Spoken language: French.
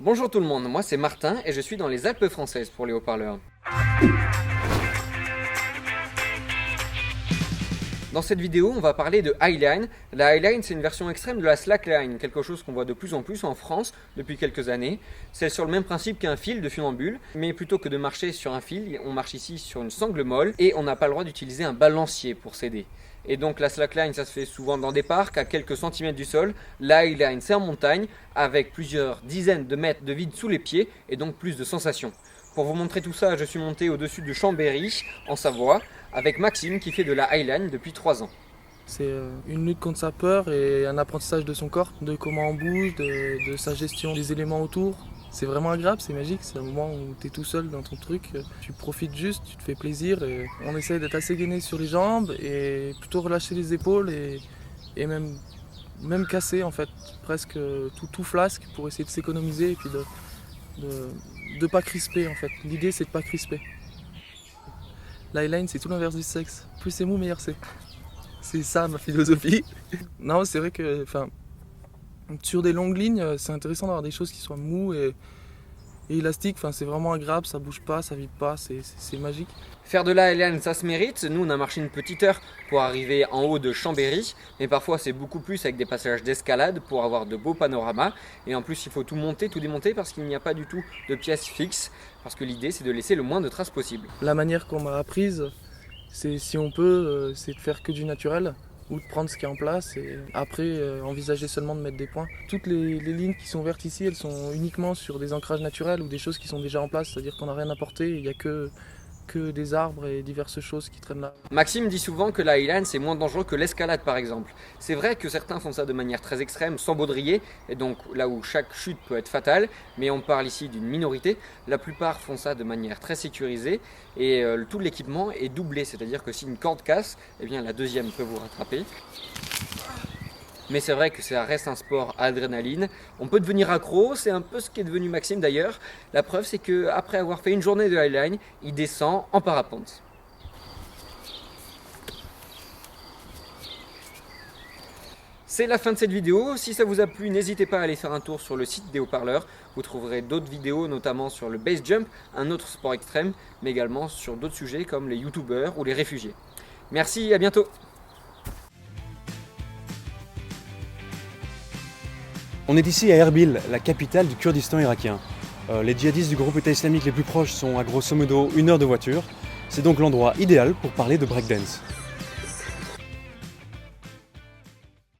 Bonjour tout le monde, moi c'est Martin et je suis dans les Alpes françaises pour les haut-parleurs. Dans cette vidéo, on va parler de highline. La highline, c'est une version extrême de la slackline, quelque chose qu'on voit de plus en plus en France depuis quelques années. C'est sur le même principe qu'un fil de funambule, mais plutôt que de marcher sur un fil, on marche ici sur une sangle molle et on n'a pas le droit d'utiliser un balancier pour s'aider. Et donc la slackline, ça se fait souvent dans des parcs, à quelques centimètres du sol. La highline, c'est en montagne, avec plusieurs dizaines de mètres de vide sous les pieds et donc plus de sensations. Pour vous montrer tout ça, je suis monté au-dessus de Chambéry, en Savoie, avec Maxime qui fait de la highline depuis 3 ans. C'est une lutte contre sa peur et un apprentissage de son corps, de comment on bouge, de sa gestion des éléments autour. C'est vraiment agréable, c'est magique, c'est un moment où tu es tout seul dans ton truc, tu profites juste, tu te fais plaisir et on essaye d'être assez gainé sur les jambes et plutôt relâcher les épaules et même casser en fait, presque tout flasque pour essayer de s'économiser et puis de pas crisper en fait. L'idée c'est de pas crisper. L'highline c'est tout l'inverse du sexe, plus c'est mou meilleur c'est. C'est ça ma philosophie. Non, c'est vrai que sur des longues lignes, c'est intéressant d'avoir des choses qui soient mous et élastiques. C'est vraiment agréable, ça bouge pas, ça vibre pas, c'est magique. Faire de la highline, ça se mérite. Nous, on a marché une petite heure pour arriver en haut de Chambéry, mais parfois c'est beaucoup plus avec des passages d'escalade pour avoir de beaux panoramas. Et en plus, il faut tout monter, tout démonter parce qu'il n'y a pas du tout de pièces fixes, parce que l'idée, c'est de laisser le moins de traces possible. La manière qu'on m'a apprise, c'est si on peut, c'est de faire que du naturel ou de prendre ce qui est en place et après envisager seulement de mettre des points. Toutes les lignes qui sont vertes ici, elles sont uniquement sur des ancrages naturels ou des choses qui sont déjà en place, c'est-à-dire qu'on n'a rien apporté, il n'y a que des arbres et diverses choses qui traînent là. Maxime dit souvent que la highline c'est moins dangereux que l'escalade par exemple. C'est vrai que certains font ça de manière très extrême, sans baudrier, et donc là où chaque chute peut être fatale, mais on parle ici d'une minorité. La plupart font ça de manière très sécurisée et tout l'équipement est doublé, c'est-à-dire que si une corde casse, eh bien la deuxième peut vous rattraper. Mais c'est vrai que ça reste un sport à adrénaline. On peut devenir accro, c'est un peu ce qu'est devenu Maxime d'ailleurs. La preuve, c'est qu'après avoir fait une journée de highline, il descend en parapente. C'est la fin de cette vidéo. Si ça vous a plu, n'hésitez pas à aller faire un tour sur le site des haut-parleurs. Vous trouverez d'autres vidéos, notamment sur le base jump, un autre sport extrême, mais également sur d'autres sujets comme les youtubeurs ou les réfugiés. Merci, à bientôt. On est ici à Erbil, la capitale du Kurdistan irakien. Les djihadistes du groupe État islamique les plus proches sont à grosso modo 1 heure de voiture. C'est donc l'endroit idéal pour parler de breakdance.